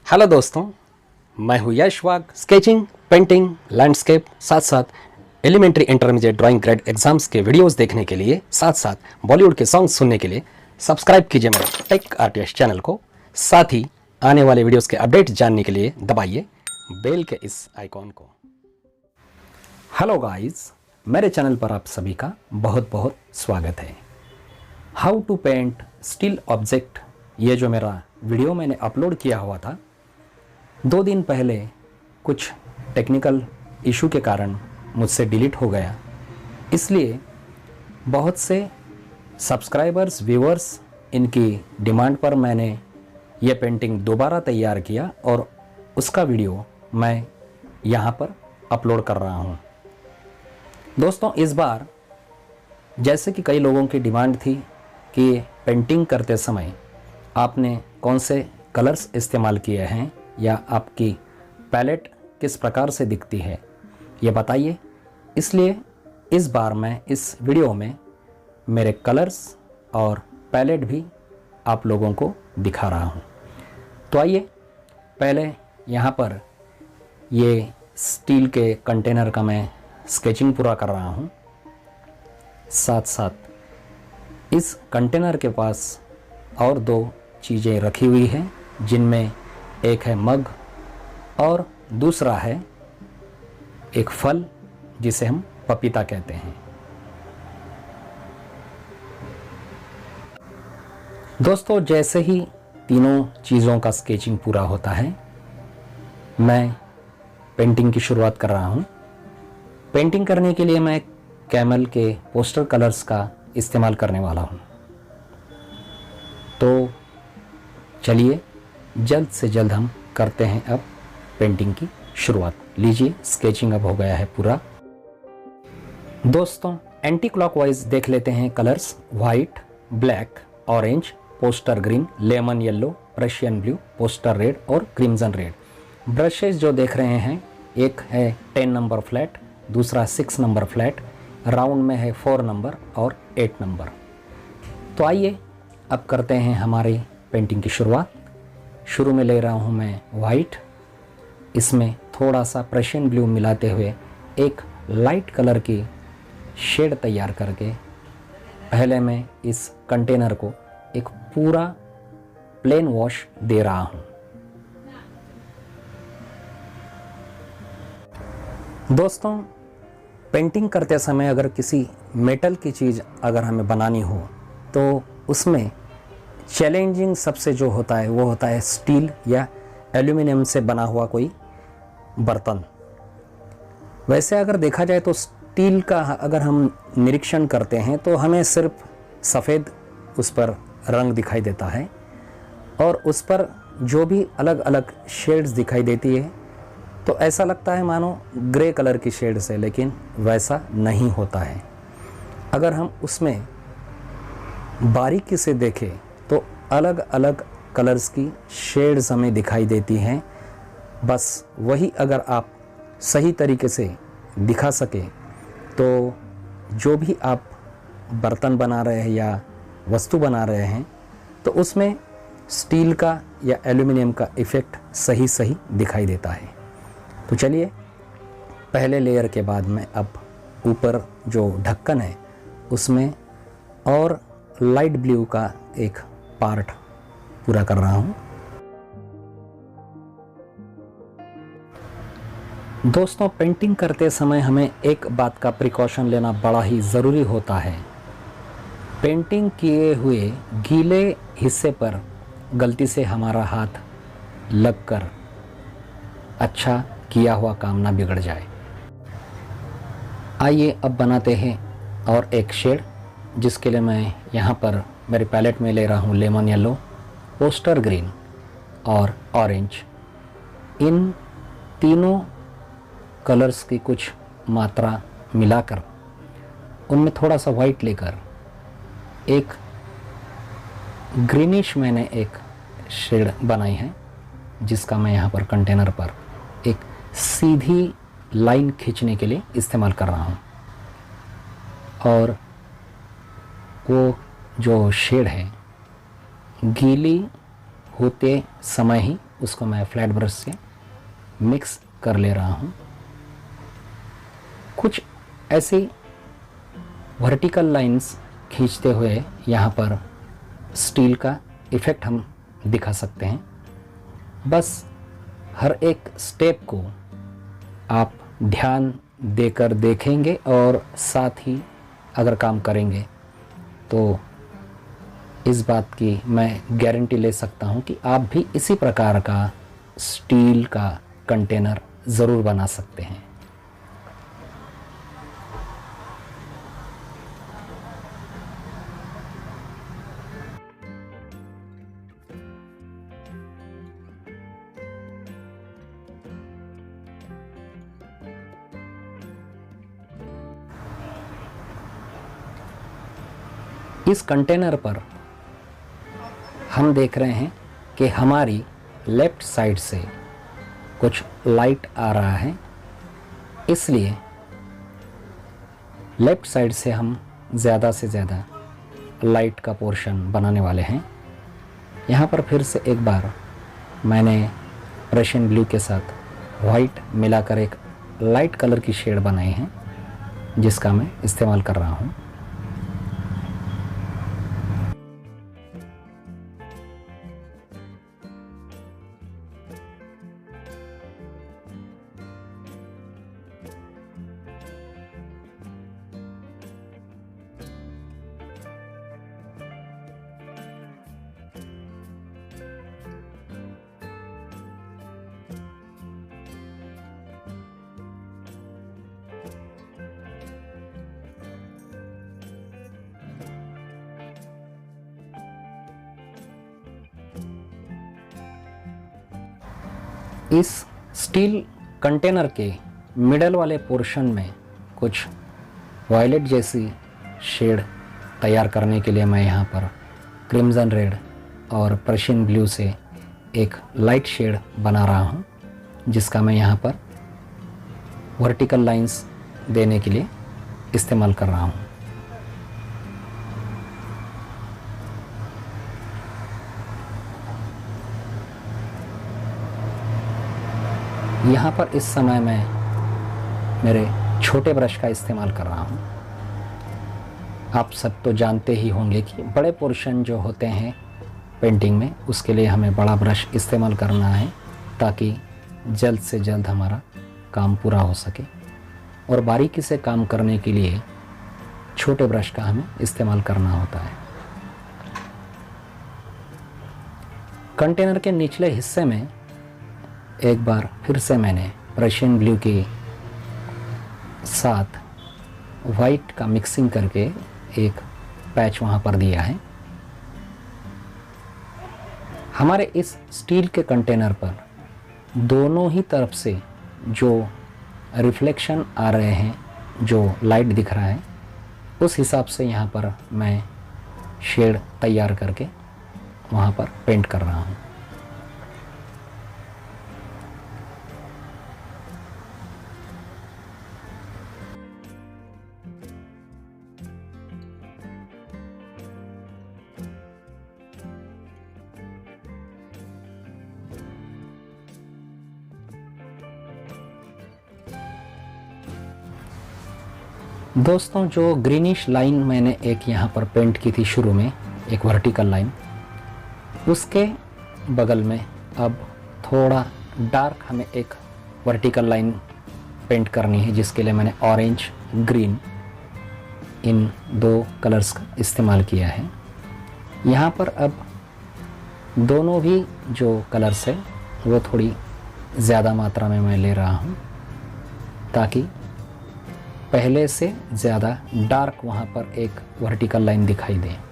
Hello दोस्तों, मैं हूं Yash Wagh. Sketching, painting, landscape, साथ साथ elementary intermediate drawing grade exams के वीडियोस देखने के लिए, साथ साथ बॉलीवुड के सॉन्ग्स सुनने के लिए सब्सक्राइब कीजिए मेरे टेक आरटीएस चैनल को। साथ ही आने वाले वीडियोस के अपडेट जानने के लिए दबाइए बेल के इस आइकॉन को। हेलो गाइस, मेरे चैनल पर आप सभी का बहुत बहुत स्वागत है। How to paint still object, ये जो मेरा वीडियो मैंने अपलोड किया हुआ था 2 दिन पहले, कुछ टेक्निकल इशू के कारण मुझसे डिलीट हो गया। इसलिए बहुत से सब्सक्राइबर्स, व्यूअर्स, इनकी डिमांड पर मैंने ये पेंटिंग दोबारा तैयार किया और उसका वीडियो मैं यहाँ पर अपलोड कर रहा हूँ। दोस्तों, इस बार जैसे कि कई लोगों की डिमांड थी कि पेंटिंग करते समय आपने कौन से कलर्स इस्तेमाल किए हैं या आपकी पैलेट किस प्रकार से दिखती है, ये बताइए। इसलिए इस बार मैं इस वीडियो में मेरे कलर्स और पैलेट भी आप लोगों को दिखा रहा हूँ। तो आइए, पहले यहाँ पर ये स्टील के कंटेनर का मैं स्केचिंग पूरा कर रहा हूँ। साथ साथ इस कंटेनर के पास और 2 चीज़ें रखी हुई हैं, जिनमें एक है मग और दूसरा है एक फल जिसे हम पपीता कहते हैं। दोस्तों, जैसे ही तीनों चीज़ों का स्केचिंग पूरा होता है, मैं पेंटिंग की शुरुआत कर रहा हूँ। पेंटिंग करने के लिए मैं कैमल के पोस्टर कलर्स का इस्तेमाल करने वाला हूँ। तो चलिए जल्द से जल्द हम करते हैं अब पेंटिंग की शुरुआत। लीजिए, स्केचिंग अब हो गया है पूरा। दोस्तों, एंटी क्लॉकवाइज देख लेते हैं colours. White, black, orange, poster green, lemon yellow, Russian blue, poster red और क्रिम्सन रेड। ब्रशेज जो देख रहे हैं, एक है 10 नंबर फ्लैट, दूसरा 6 नंबर फ्लैट, राउंड में है 4 नंबर और 8 नंबर। तो आइए अब करते हैं हमारी पेंटिंग की शुरुआत। शुरू में ले रहा हूँ मैं वाइट, इसमें थोड़ा सा प्रशियन ब्लू मिलाते हुए एक लाइट कलर की शेड तैयार करके पहले मैं इस कंटेनर को एक पूरा प्लेन वॉश दे रहा हूँ। दोस्तों, पेंटिंग करते समय अगर किसी मेटल की चीज़ अगर हमें बनानी हो तो उसमें चैलेंजिंग सबसे जो होता है वो होता है स्टील या एल्यूमिनियम से बना हुआ कोई बर्तन। वैसे अगर देखा जाए तो स्टील का अगर हम निरीक्षण करते हैं तो हमें सिर्फ सफ़ेद उस पर रंग दिखाई देता है और उस पर जो भी अलग अलग शेड्स दिखाई देती है तो ऐसा लगता है मानो ग्रे कलर की शेड से, लेकिन वैसा नहीं होता है। अगर हम उसमें बारीकी से देखें तो अलग अलग कलर्स की शेड्स हमें दिखाई देती हैं। बस वही अगर आप सही तरीके से दिखा सके तो जो भी आप बर्तन बना रहे हैं या वस्तु बना रहे हैं तो उसमें स्टील का या एल्यूमिनियम का इफ़ेक्ट सही सही दिखाई देता है। तो चलिए, पहले लेयर के बाद मैं अब ऊपर जो ढक्कन है उसमें और लाइट ब्लू का एक पार्ट पूरा कर रहा हूँ। दोस्तों, पेंटिंग करते समय हमें एक बात का प्रिकॉशन लेना बड़ा ही ज़रूरी होता है। पेंटिंग किए हुए गीले हिस्से पर गलती से हमारा हाथ लगकर अच्छा किया हुआ काम ना बिगड़ जाए। आइए अब बनाते हैं और एक शेड, जिसके लिए मैं यहाँ पर मेरी पैलेट में ले रहा हूँ लेमन येलो, पोस्टर ग्रीन और ऑरेंज। इन तीनों कलर्स की कुछ मात्रा मिलाकर उनमें थोड़ा सा वाइट लेकर एक ग्रीनिश मैंने एक शेड बनाई है, जिसका मैं यहाँ पर कंटेनर पर एक सीधी लाइन खींचने के लिए इस्तेमाल कर रहा हूँ। और वो जो शेड है गीली होते समय ही उसको मैं फ्लैट ब्रश से मिक्स कर ले रहा हूँ। कुछ ऐसी वर्टिकल लाइंस खींचते हुए यहाँ पर स्टील का इफ़ेक्ट हम दिखा सकते हैं। बस हर एक स्टेप को आप ध्यान देकर देखेंगे और साथ ही अगर काम करेंगे तो इस बात की मैं गारंटी ले सकता हूं कि आप भी इसी प्रकार का स्टील का कंटेनर ज़रूर बना सकते हैं। इस कंटेनर पर हम देख रहे हैं कि हमारी लेफ्ट साइड से कुछ लाइट आ रहा है, इसलिए लेफ्ट साइड से हम ज़्यादा से ज़्यादा लाइट का पोर्शन बनाने वाले हैं। यहाँ पर फिर से एक बार मैंने रशियन ब्लू के साथ वाइट मिलाकर एक लाइट कलर की शेड बनाई है, जिसका मैं इस्तेमाल कर रहा हूँ। इस स्टील कंटेनर के मिडल वाले पोर्शन में कुछ वायलेट जैसी शेड तैयार करने के लिए मैं यहाँ पर क्रिम्सन रेड और पर्शियन ब्लू से एक लाइट शेड बना रहा हूँ, जिसका मैं यहाँ पर वर्टिकल लाइंस देने के लिए इस्तेमाल कर रहा हूँ। यहाँ पर इस समय मैं मेरे छोटे ब्रश का इस्तेमाल कर रहा हूँ। आप सब तो जानते ही होंगे कि बड़े पोर्शन जो होते हैं पेंटिंग में, उसके लिए हमें बड़ा ब्रश इस्तेमाल करना है ताकि जल्द से जल्द हमारा काम पूरा हो सके, और बारीकी से काम करने के लिए छोटे ब्रश का हमें इस्तेमाल करना होता है। कंटेनर के निचले हिस्से में एक बार फिर से मैंने पर्शियन ब्लू के साथ वाइट का मिक्सिंग करके एक पैच वहाँ पर दिया है। हमारे इस स्टील के कंटेनर पर दोनों ही तरफ से जो रिफ्लेक्शन आ रहे हैं, जो लाइट दिख रहा है, उस हिसाब से यहाँ पर मैं शेड तैयार करके वहाँ पर पेंट कर रहा हूँ। दोस्तों, जो ग्रीनिश लाइन मैंने एक यहाँ पर पेंट की थी शुरू में, एक वर्टिकल लाइन, उसके बगल में अब थोड़ा डार्क हमें एक वर्टिकल लाइन पेंट करनी है, जिसके लिए मैंने ऑरेंज ग्रीन इन दो कलर्स का इस्तेमाल किया है। यहाँ पर अब दोनों भी जो कलर्स है वो थोड़ी ज़्यादा मात्रा में मैं ले रहा हूँ, ताकि पहले से ज़्यादा डार्क वहाँ पर एक वर्टिकल लाइन दिखाई दे।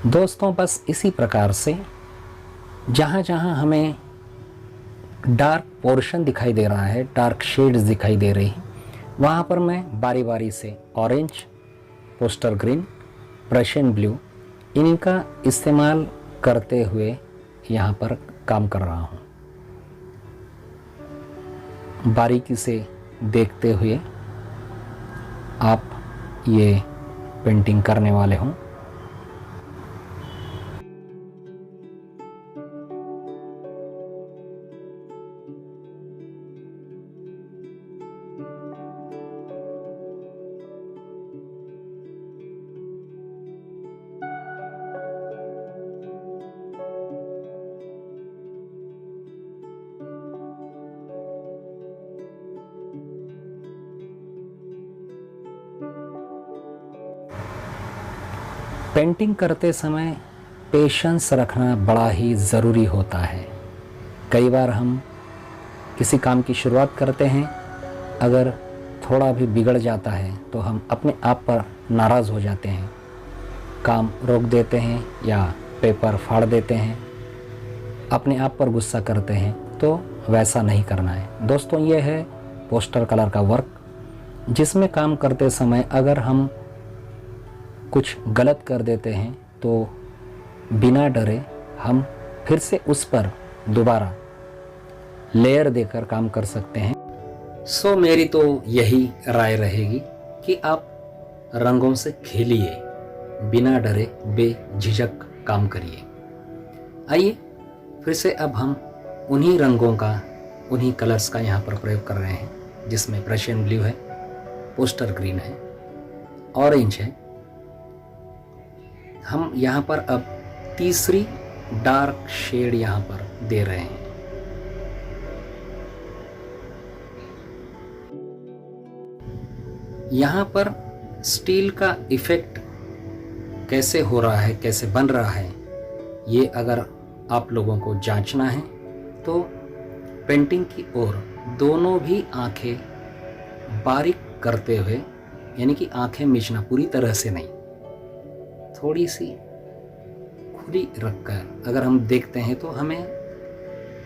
दोस्तों, बस इसी प्रकार से जहाँ जहाँ हमें डार्क पोर्शन दिखाई दे रहा है, डार्क शेड्स दिखाई दे रही, वहाँ पर मैं बारी बारी से orange, poster green, Prussian blue इन्हीं का इस्तेमाल करते हुए यहाँ पर काम कर रहा हूँ। बारीकी से देखते हुए आप ये पेंटिंग करने वाले हों। पेंटिंग करते समय पेशेंस रखना बड़ा ही ज़रूरी होता है। कई बार हम किसी काम की शुरुआत करते हैं, अगर थोड़ा भी बिगड़ जाता है तो हम अपने आप पर नाराज़ हो जाते हैं, काम रोक देते हैं या पेपर फाड़ देते हैं, अपने आप पर गुस्सा करते हैं। तो वैसा नहीं करना है दोस्तों। ये है पोस्टर कलर का वर्क, जिसमें काम करते समय अगर हम कुछ गलत कर देते हैं तो बिना डरे हम फिर से उस पर दोबारा लेयर देकर काम कर सकते हैं। सो मेरी तो यही राय रहेगी कि आप रंगों से खेलिए, बिना डरे बेझिझक काम करिए। आइए फिर से अब हम उन्हीं रंगों का, उन्हीं कलर्स का यहाँ पर प्रयोग कर रहे हैं, जिसमें प्रशियन ब्लू है, पोस्टर ग्रीन है, ऑरेंज है। हम यहाँ पर अब तीसरी डार्क शेड यहाँ पर दे रहे हैं। यहाँ पर स्टील का इफेक्ट कैसे हो रहा है, कैसे बन रहा है, ये अगर आप लोगों को जांचना है तो पेंटिंग की ओर दोनों भी आंखें बारीक करते हुए, यानी कि आंखें मीचना, पूरी तरह से नहीं, थोड़ी सी खुली रखकर अगर हम देखते हैं तो हमें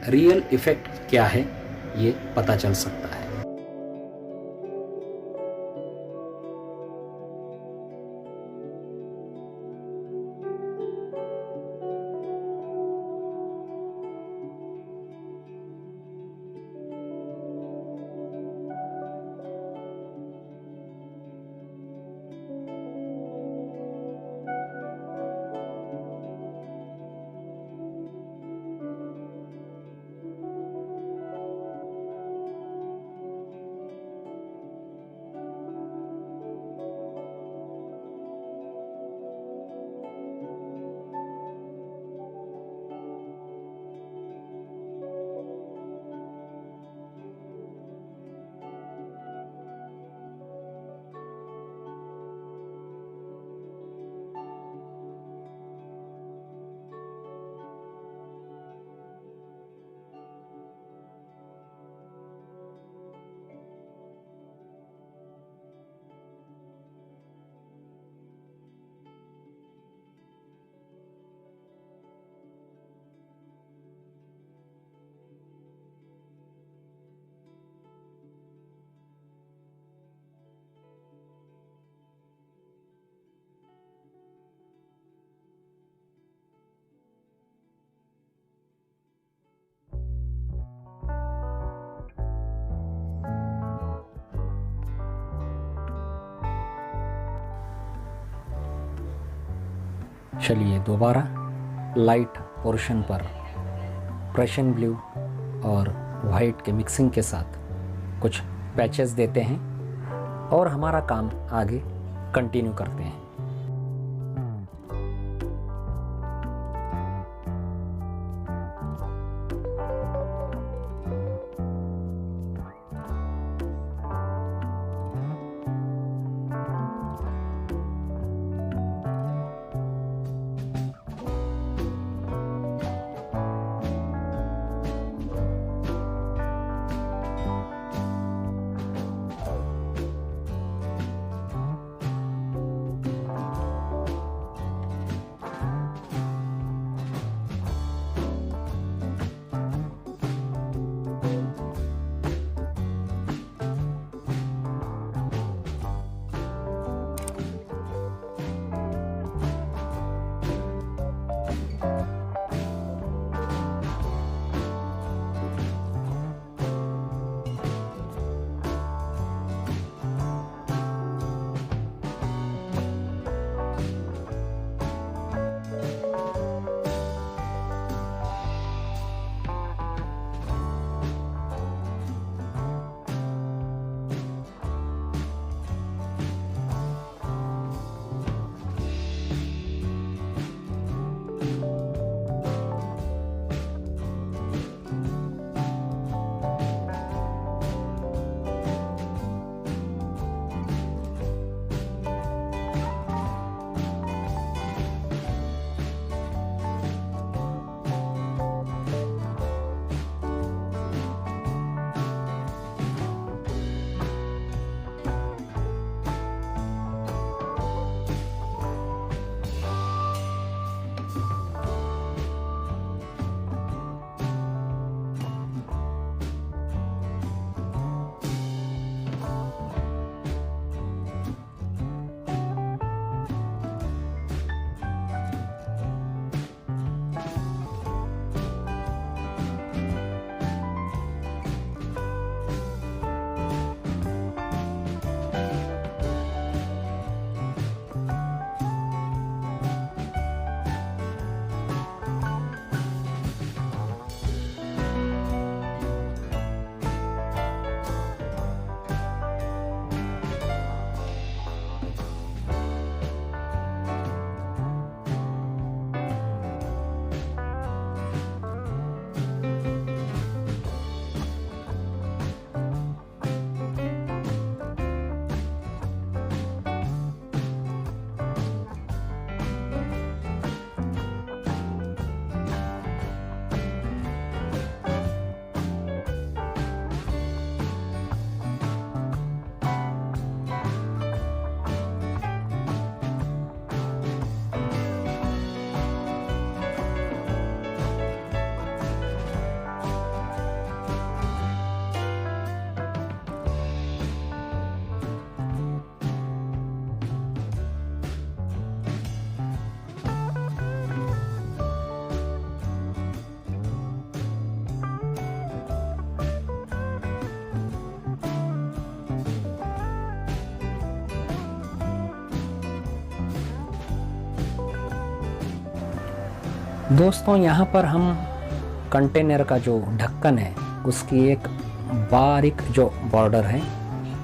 रियल इफेक्ट क्या है ये पता चल सकता है। चलिए दोबारा लाइट पोर्शन पर प्रशियन ब्लू और वाइट के मिक्सिंग के साथ कुछ पैचेस देते हैं और हमारा काम आगे कंटिन्यू करते हैं। दोस्तों यहाँ पर हम कंटेनर का जो ढक्कन है उसकी एक बारीक जो बॉर्डर है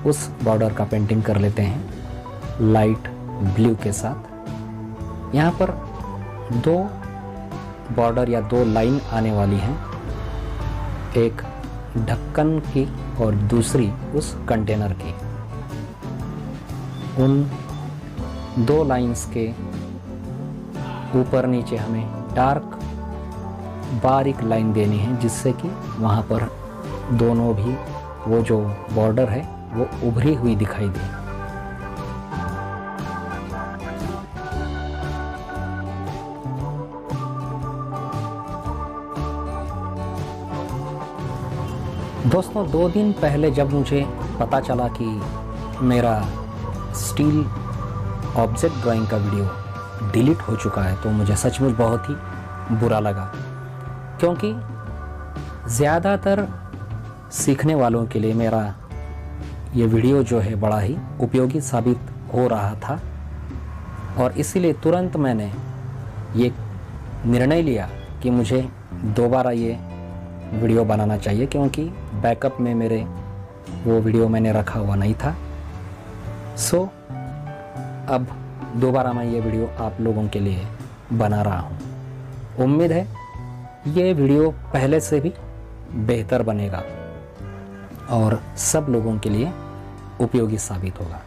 उस बॉर्डर का पेंटिंग कर लेते हैं लाइट ब्लू के साथ। यहाँ पर दो बॉर्डर या दो लाइन आने वाली हैं, एक ढक्कन की और दूसरी उस कंटेनर की। उन दो लाइंस के ऊपर नीचे हमें डार्क बारीक लाइन देनी है जिससे कि वहाँ पर दोनों भी वो जो बॉर्डर है वो उभरी हुई दिखाई दे। दोस्तों 2 दिन पहले जब मुझे पता चला कि मेरा स्टील ऑब्जेक्ट ड्राइंग का वीडियो डिलीट हो चुका है तो मुझे सचमुच बहुत ही बुरा लगा, क्योंकि ज़्यादातर सीखने वालों के लिए मेरा ये वीडियो जो है बड़ा ही उपयोगी साबित हो रहा था। और इसीलिए तुरंत मैंने ये निर्णय लिया कि मुझे दोबारा ये वीडियो बनाना चाहिए, क्योंकि बैकअप में मेरे वो वीडियो मैंने रखा हुआ नहीं था। सो अब दोबारा मैं ये वीडियो आप लोगों के लिए बना रहा हूँ। उम्मीद है ये वीडियो पहले से भी बेहतर बनेगा और सब लोगों के लिए उपयोगी साबित होगा।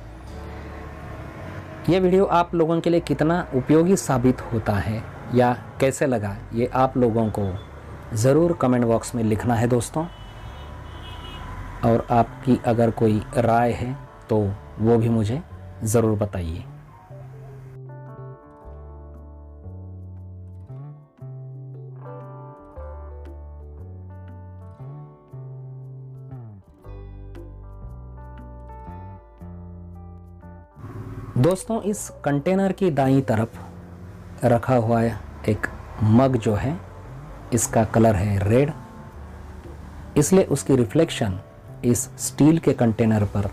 ये वीडियो आप लोगों के लिए कितना उपयोगी साबित होता है या कैसे लगा ये आप लोगों को ज़रूर कमेंट बॉक्स में लिखना है दोस्तों। और आपकी अगर कोई राय है तो वो भी मुझे ज़रूर बताइए। दोस्तों इस कंटेनर की दाईं तरफ रखा हुआ है एक मग जो है, इसका कलर है रेड, इसलिए उसकी रिफ्लेक्शन इस स्टील के कंटेनर पर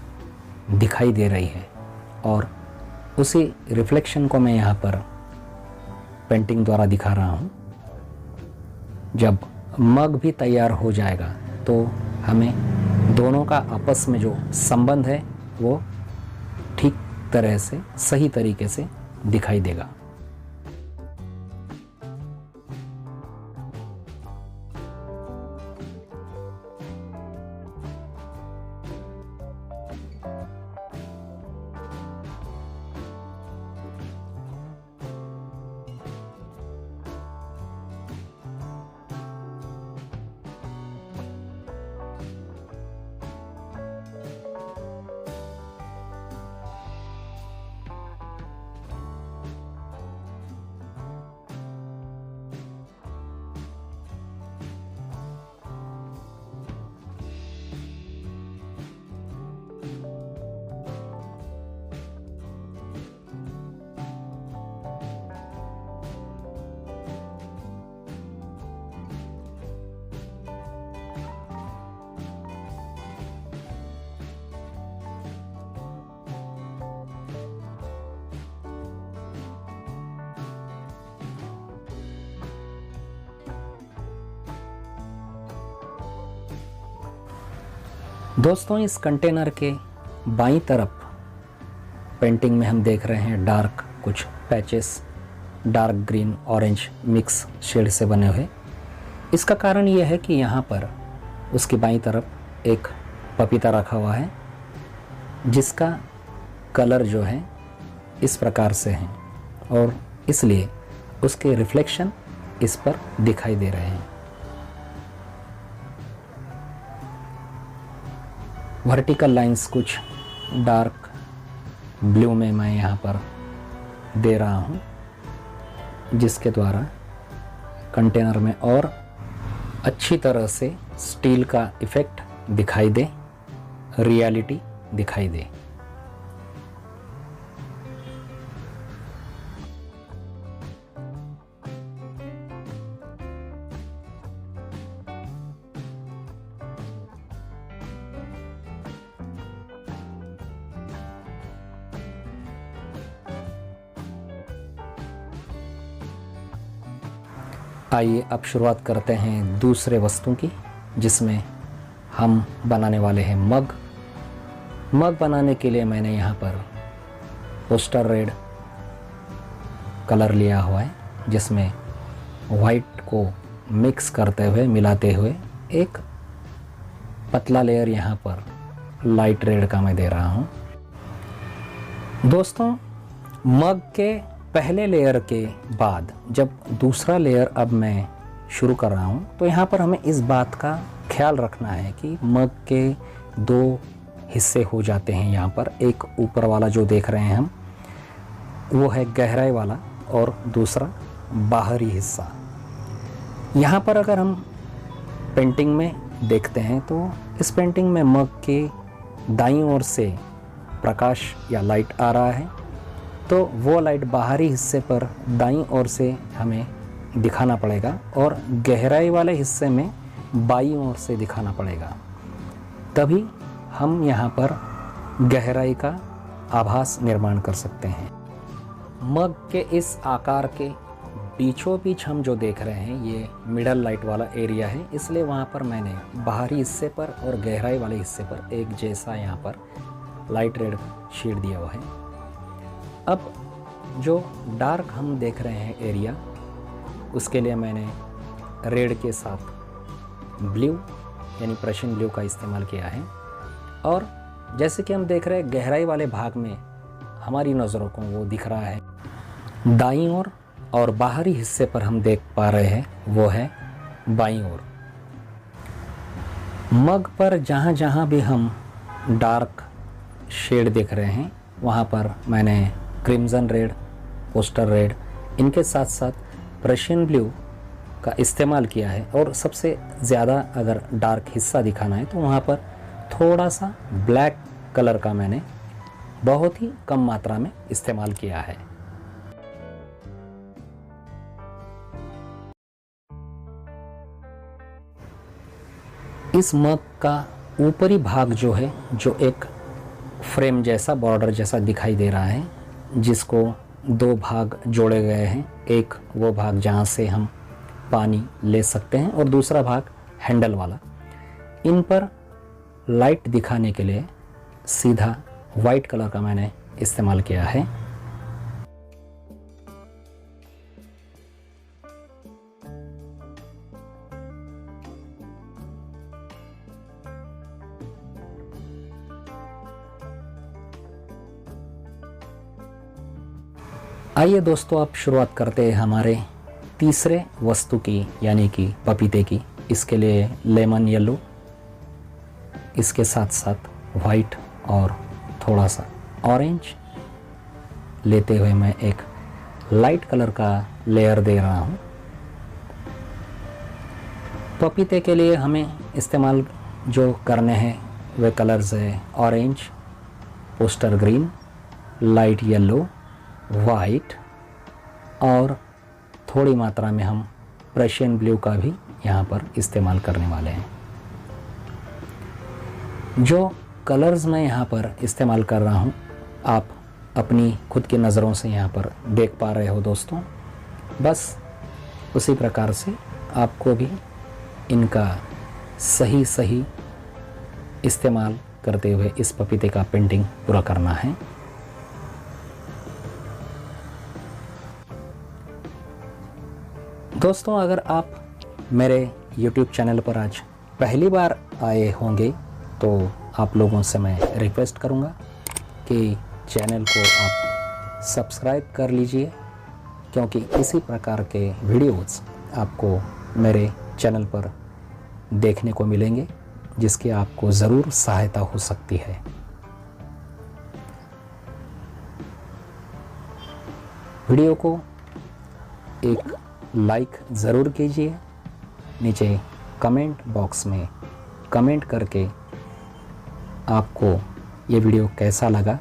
दिखाई दे रही है। और उसी रिफ्लेक्शन को मैं यहाँ पर पेंटिंग द्वारा दिखा रहा हूँ। जब मग भी तैयार हो जाएगा तो हमें दोनों का आपस में जो संबंध है वो ठीक तरह से सही तरीके से दिखाई देगा। दोस्तों इस कंटेनर के बाईं तरफ पेंटिंग में हम देख रहे हैं डार्क कुछ patches, dark green orange mix shade से बने हुए। इसका कारण यह है कि यहाँ पर उसकी बाईं तरफ एक पपीता रखा हुआ है जिसका कलर जो है इस प्रकार से है और इसलिए उसके रिफ्लेक्शन इस पर दिखाई दे रहे हैं। वर्टिकल लाइंस कुछ डार्क ब्लू में मैं यहाँ पर दे रहा हूँ जिसके द्वारा कंटेनर में और अच्छी तरह से स्टील का इफ़ेक्ट दिखाई दे, रियलिटी दिखाई दे। आइए अब शुरुआत करते हैं दूसरे वस्तु की, जिसमें हम बनाने वाले हैं मग। मग बनाने के लिए मैंने यहाँ पर पोस्टर रेड कलर लिया हुआ है, जिसमें वाइट को मिक्स करते हुए मिलाते हुए एक पतला लेयर यहाँ पर लाइट रेड का मैं दे रहा हूँ। दोस्तों, मग के पहले लेयर के बाद जब दूसरा लेयर अब मैं शुरू कर रहा हूँ, तो यहाँ पर हमें इस बात का ख्याल रखना है कि मग के दो हिस्से हो जाते हैं। यहाँ पर एक ऊपर वाला जो देख रहे हैं हम, वो है गहराई वाला, और दूसरा बाहरी हिस्सा। यहाँ पर अगर हम पेंटिंग में देखते हैं तो इस पेंटिंग में मग के दाईं ओर से प्रकाश या लाइट आ रहा है, तो वो लाइट बाहरी हिस्से पर दाईं ओर से हमें दिखाना पड़ेगा और गहराई वाले हिस्से में बाईं ओर से दिखाना पड़ेगा। तभी हम यहाँ पर गहराई का आभास निर्माण कर सकते हैं। मग के इस आकार के बीचों बीच हम जो देख रहे हैं, ये मिडल लाइट वाला एरिया है, इसलिए वहाँ पर मैंने बाहरी हिस्से पर और गहराई वाले हिस्से पर एक जैसा यहाँ पर लाइट रेड शेड दिया हुआ है। अब जो डार्क हम देख रहे हैं एरिया, उसके लिए मैंने रेड के साथ ब्लू यानी प्रशियन ब्लू का इस्तेमाल किया है। और जैसे कि हम देख रहे हैं, गहराई वाले भाग में हमारी नज़रों को वो दिख रहा है दाईं ओर, और बाहरी हिस्से पर हम देख पा रहे हैं वो है बाईं ओर। मग पर जहाँ जहाँ भी हम डार्क शेड देख रहे हैं, वहाँ पर मैंने क्रिम्ज़न रेड, पोस्टर रेड, इनके साथ साथ प्रशियन ब्लू का इस्तेमाल किया है। और सबसे ज़्यादा अगर डार्क हिस्सा दिखाना है तो वहाँ पर थोड़ा सा ब्लैक कलर का मैंने बहुत ही कम मात्रा में इस्तेमाल किया है। इस मग का ऊपरी भाग जो है, जो एक फ्रेम जैसा, बॉर्डर जैसा दिखाई दे रहा है, जिसको दो भाग जोड़े गए हैं। एक वो भाग जहाँ से हम पानी ले सकते हैं और दूसरा भाग हैंडल वाला। इन पर लाइट दिखाने के लिए सीधा वाइट कलर का मैंने इस्तेमाल किया है। आइए दोस्तों, अब शुरुआत करते हैं हमारे तीसरे वस्तु की, यानी कि पपीते की। इसके लिए लेमन येलो, इसके साथ साथ वाइट और थोड़ा सा ऑरेंज लेते हुए मैं एक लाइट कलर का लेयर दे रहा हूँ। पपीते के लिए हमें इस्तेमाल जो करने हैं वे कलर्स है orange, poster green, light yellow, white, और थोड़ी मात्रा में हम प्रशियन ब्लू का भी यहाँ पर इस्तेमाल करने वाले हैं। जो कलर्स मैं यहाँ पर इस्तेमाल कर रहा हूँ, आप अपनी खुद की नज़रों से यहाँ पर देख पा रहे हो दोस्तों। बस उसी प्रकार से आपको भी इनका सही सही इस्तेमाल करते हुए इस पपीते का पेंटिंग पूरा करना है। दोस्तों, अगर आप मेरे YouTube चैनल पर आज पहली बार आए होंगे तो आप लोगों से मैं रिक्वेस्ट करूंगा कि चैनल को आप सब्सक्राइब कर लीजिए, क्योंकि इसी प्रकार के वीडियोस आपको मेरे चैनल पर देखने को मिलेंगे, जिसकी आपको ज़रूर सहायता हो सकती है। वीडियो को एक लाइक ज़रूर कीजिए। नीचे कमेंट बॉक्स में कमेंट करके आपको ये वीडियो कैसा लगा,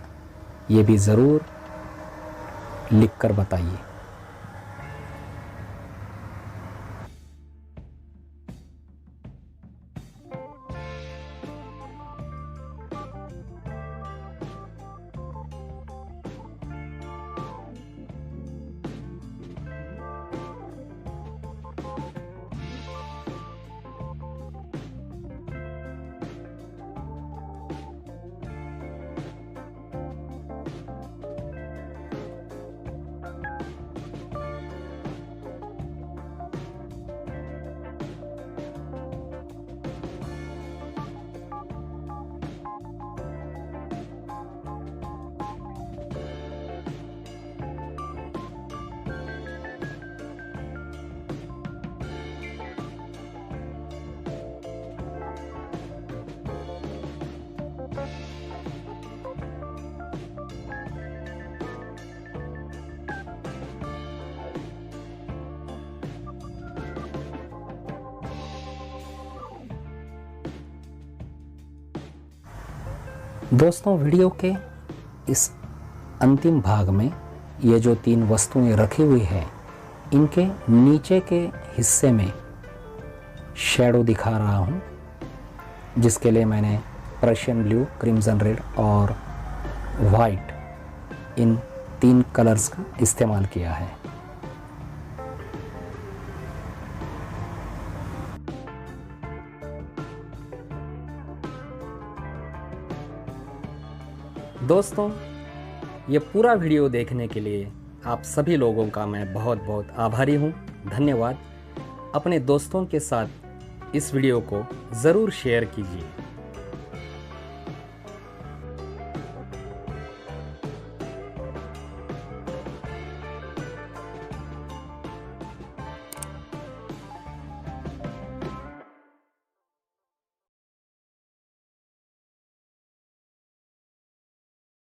ये भी ज़रूर लिख कर बताइए। दोस्तों, वीडियो के इस अंतिम भाग में ये जो 3 वस्तुएं रखी हुई हैं, इनके नीचे के हिस्से में शैडो दिखा रहा हूँ, जिसके लिए मैंने पर्शियन ब्लू, क्रिम्सन रेड और वाइट, इन 3 कलर्स का इस्तेमाल किया है। दोस्तों, ये पूरा वीडियो देखने के लिए आप सभी लोगों का मैं बहुत बहुत आभारी हूँ। धन्यवाद। अपने दोस्तों के साथ इस वीडियो को ज़रूर शेयर कीजिए।